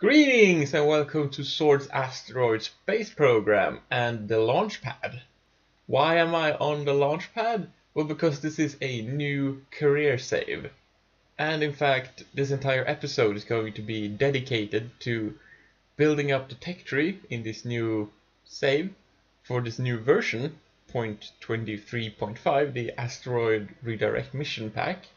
Greetings and welcome to Zord's Asteroid space program and the launch pad. Why am I on the launch pad? Well, because this is a new career save. And in fact, this entire episode is going to be dedicated to building up the tech tree in this new save for this new version, 0.23.5, the Asteroid Redirect Mission Pack.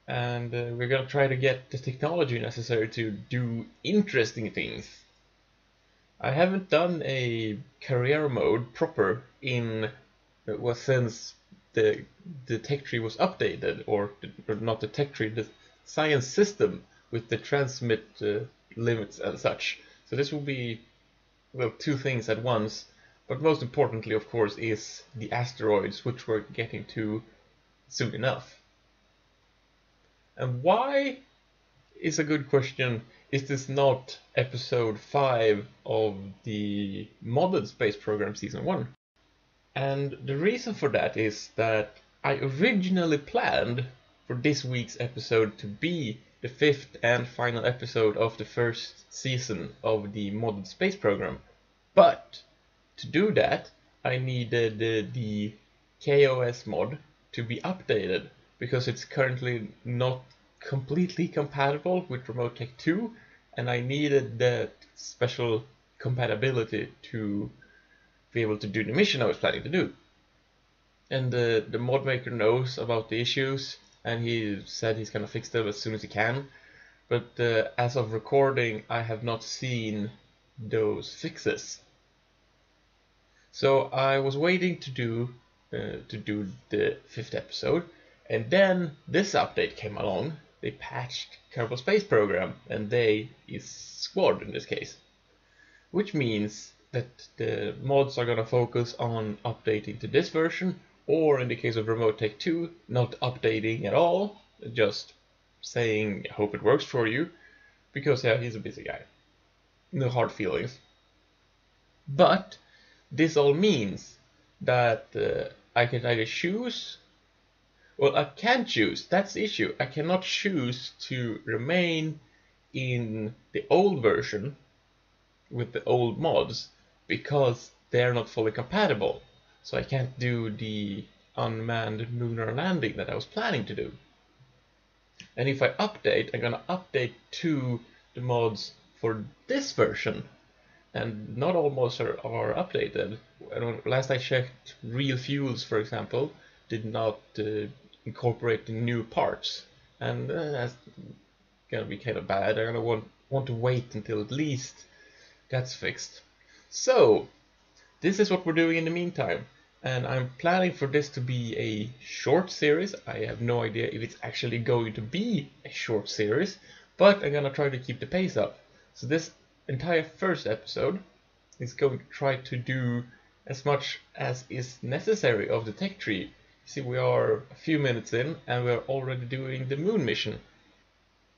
And we're gonna try to get the technology necessary to do interesting things. I haven't done a career mode proper since the tech tree was updated, or not the tech tree, the science system with the transmit limits and such. So this will be, well, two things at once, but most importantly, of course, is the asteroids, which we're getting to soon enough. And why is a good question. Is this not episode 5 of the modded space program season 1? And the reason for that is that I originally planned for this week's episode to be the 5th and final episode of the first season of the modded space program. But to do that, I needed the KOS mod to be updated, because it's currently not completely compatible with Remote Tech 2, and I needed that special compatibility to be able to do the mission I was planning to do. And the mod maker knows about the issues, and he said he's gonna fix them as soon as he can. But as of recording, I have not seen those fixes. So I was waiting to do the 5th episode. And then this update came along. They patched Kerbal Space Program, and they is Squad in this case. Which means that the mods are gonna focus on updating to this version, or in the case of Remote Tech 2, not updating at all, just saying, hope it works for you, because yeah, he's a busy guy. No hard feelings. But this all means that I can either choose. Well, I can choose, that's the issue. I cannot choose to remain in the old version with the old mods because they're not fully compatible. So I can't do the unmanned lunar landing that I was planning to do. And if I update, I'm gonna update to the mods for this version. And not all mods are updated. Last I checked, Real Fuels, for example, did not incorporate the new parts, and that's gonna be kind of bad. I'm gonna want to wait until at least that's fixed. So this is what we're doing in the meantime, and I'm planning for this to be a short series. I have no idea if it's actually going to be a short series, but I'm gonna try to keep the pace up. So this entire first episode is going to try to do as much as is necessary of the tech tree. See, we are a few minutes in and we're already doing the moon mission.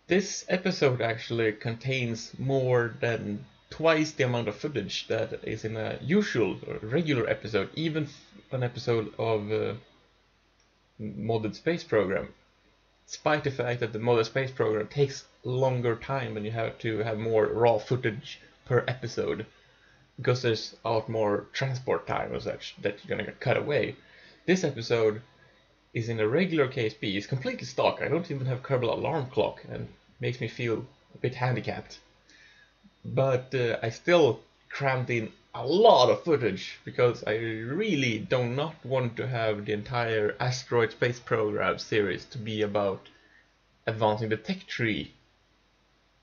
This episode actually contains more than twice the amount of footage that is in a usual or regular episode, even an episode of modded space program. Despite the fact that the modded space program takes longer time and you have to have more raw footage per episode, because there's a lot more transport time and such that you're gonna get cut away. This episode is in a regular KSP, it's completely stock. I don't even have Kerbal alarm clock, and makes me feel a bit handicapped. But I still crammed in a lot of footage, because I really do not want to have the entire Asteroid Space Program series to be about advancing the tech tree.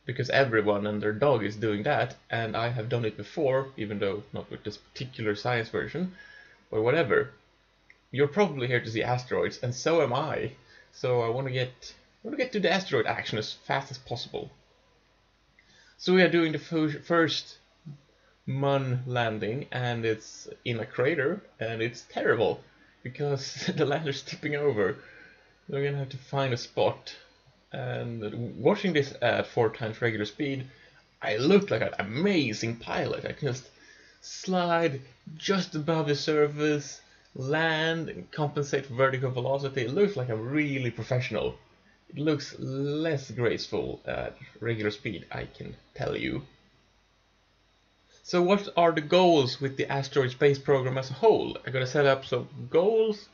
Because everyone and their dog is doing that, and I have done it before, even though not with this particular science version, or whatever. You're probably here to see asteroids, and so am I. So I want to get to the asteroid action as fast as possible. So we are doing the first Mun landing, and it's in a crater, and it's terrible because the lander's tipping over. We're gonna have to find a spot. And watching this at 4 times regular speed, I looked like an amazing pilot. I can just slide just above the surface, land, and compensate for vertical velocity. It looks like I'm really professional. it looks less graceful at regular speed, I can tell you. So what are the goals with the Asteroid space program as a whole? I'm gonna set up some goals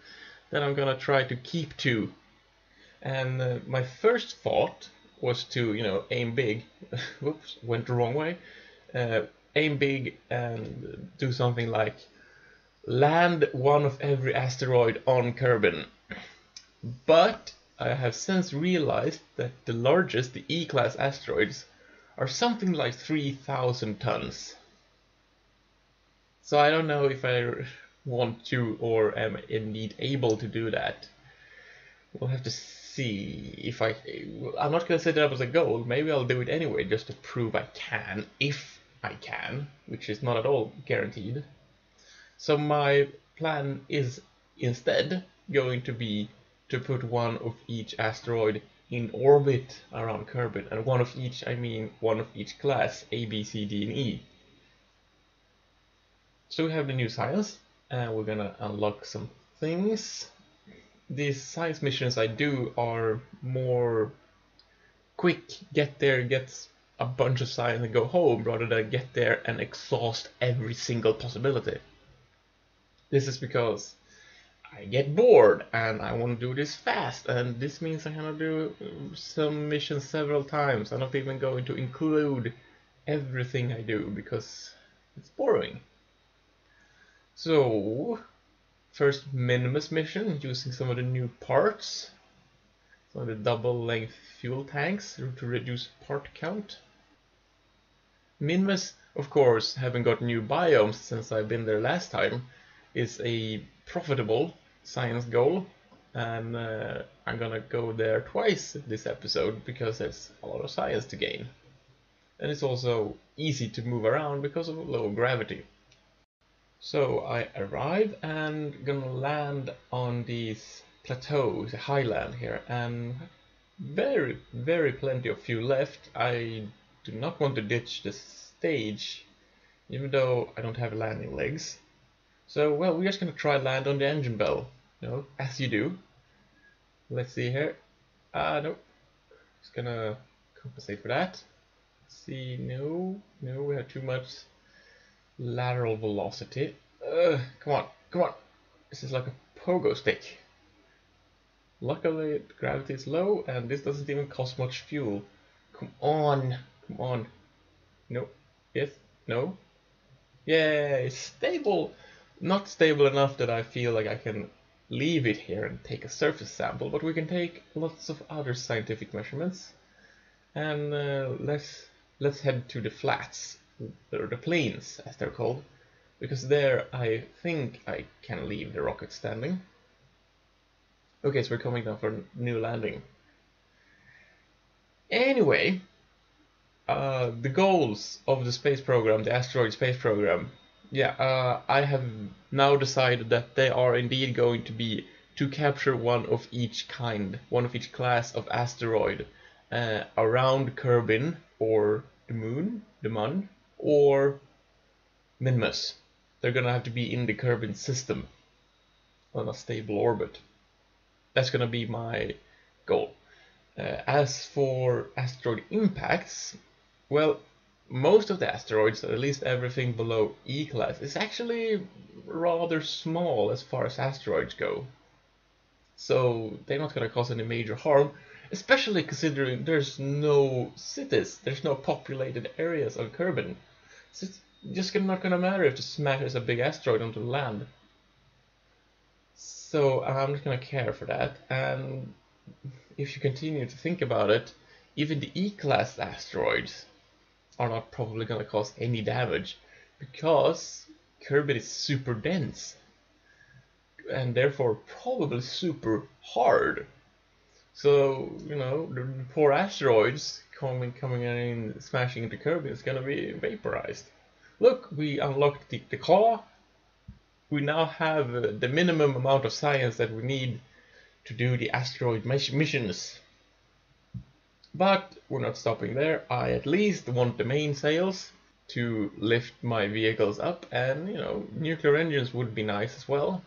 that I'm gonna try to keep to. And my first thought was to, aim big. Whoops, went the wrong way. Aim big and do something like land one of every asteroid on Kerbin. But I have since realized that the largest, the E-class asteroids, are something like 3,000 tons. So I don't know if I want to or am indeed able to do that. We'll have to see if I'm not going to set it up as a goal. Maybe I'll do it anyway just to prove I can, if I can, which is not at all guaranteed. So my plan is instead going to be to put one of each asteroid in orbit around Kerbin, and one of each, I mean one of each class, A, B, C, D, and E. So we have the new science, and we're gonna unlock some things. These science missions I do are more quick, get there, get a bunch of science and go home, rather than get there and exhaust every single possibility. This is because I get bored and I want to do this fast, and this means I'm gonna do some missions several times. I'm not even going to include everything I do because it's boring. So, first Minimus mission, using some of the new parts. Some of the double-length fuel tanks to reduce part count. Minimus, of course, having got new biomes since I've been there last time, is a profitable science goal. And I'm gonna go there twice this episode because there's a lot of science to gain. And it's also easy to move around because of low gravity. So I arrive and gonna land on these plateaus, a highland here, and very plenty of fuel left. I do not want to ditch the stage, even though I don't have landing legs. So, well, we're just gonna try land on the engine bell, as you do. Let's see here. Nope. Just gonna compensate for that. See, no, we have too much lateral velocity. Come on. This is like a pogo stick. Luckily, gravity is low, and this doesn't even cost much fuel. Come on. No. Yes. No. Yay! Stable. Not stable enough that I feel like I can leave it here and take a surface sample, but we can take lots of other scientific measurements. And let's head to the flats, or the plains as they're called, because there I think I can leave the rocket standing. Okay, so we're coming down for a new landing. Anyway, the goals of the space program, the Asteroid space program, I have now decided that they are indeed going to be to capture one of each kind, one of each class of asteroid around Kerbin, or the Mun, or Minmus. They're gonna have to be in the Kerbin system on a stable orbit. That's gonna be my goal. As for asteroid impacts, well, most of the asteroids, at least everything below E-class, is actually rather small as far as asteroids go. So they're not gonna cause any major harm, especially considering there's no cities, there's no populated areas on Kerbin. So it's just not gonna matter if it smashes a big asteroid onto the land. So I'm not gonna care for that, and if you continue to think about it, even the E-class asteroids are not probably gonna cause any damage, because Kerbin is super dense, and therefore probably super hard. So, the poor asteroids coming in, smashing into Kerbin is gonna be vaporized. Look, we unlocked the claw. We now have the minimum amount of science that we need to do the asteroid missions. But we're not stopping there. I at least want the mainsails to lift my vehicles up, and nuclear engines would be nice as well.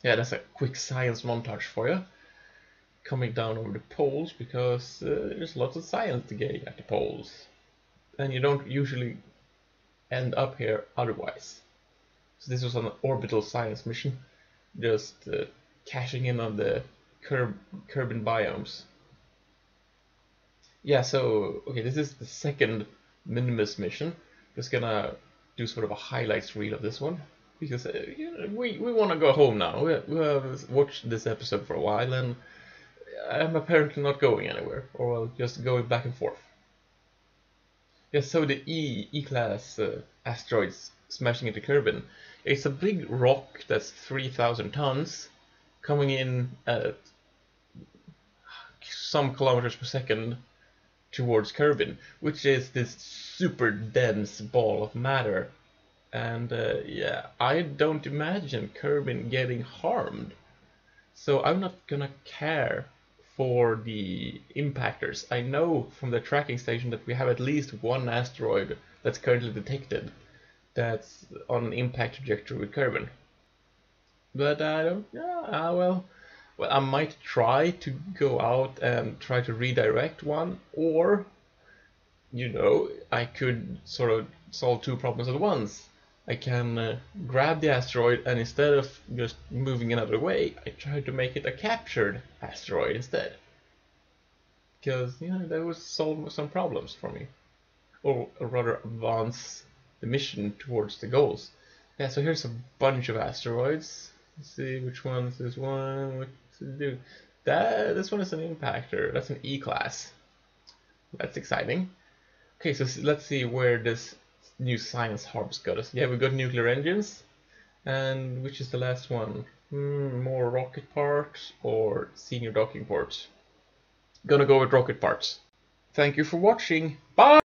Yeah, that's a quick science montage for you. coming down over the poles because there's lots of science to get at the poles. And you don't usually end up here otherwise. So this was an orbital science mission, just cashing in on the Kerbin biomes. Yeah, so, okay, this is the second Minimus mission. Just gonna do sort of a highlights reel of this one, because we want to go home now. We have watched this episode for a while, and I'm apparently not going anywhere, or well, just going back and forth. Yeah, so the E-class asteroids smashing into Kerbin. It's a big rock that's 3,000 tons, coming in at some kilometers per second towards Kerbin, which is this super dense ball of matter. And yeah, I don't imagine Kerbin getting harmed. So I'm not gonna care for the impactors. I know from the tracking station that we have at least one asteroid that's currently detected that's on an impact trajectory with Kerbin. But I don't, yeah, well, I might try to go out and try to redirect one, or, you know, I could sort of solve two problems at once. I can grab the asteroid, and instead of just moving another way, I try to make it a captured asteroid instead. Because, you know, that would solve some problems for me. Or rather advance the mission towards the goals. Yeah, so here's a bunch of asteroids. Let's see which one is this one. What to do? This one is an impactor. That's an E-class. That's exciting. Okay, so let's see where this new science hub's got us. Yeah, we got nuclear engines. And which is the last one? More rocket parts or senior docking ports? Gonna go with rocket parts. Thank you for watching. Bye!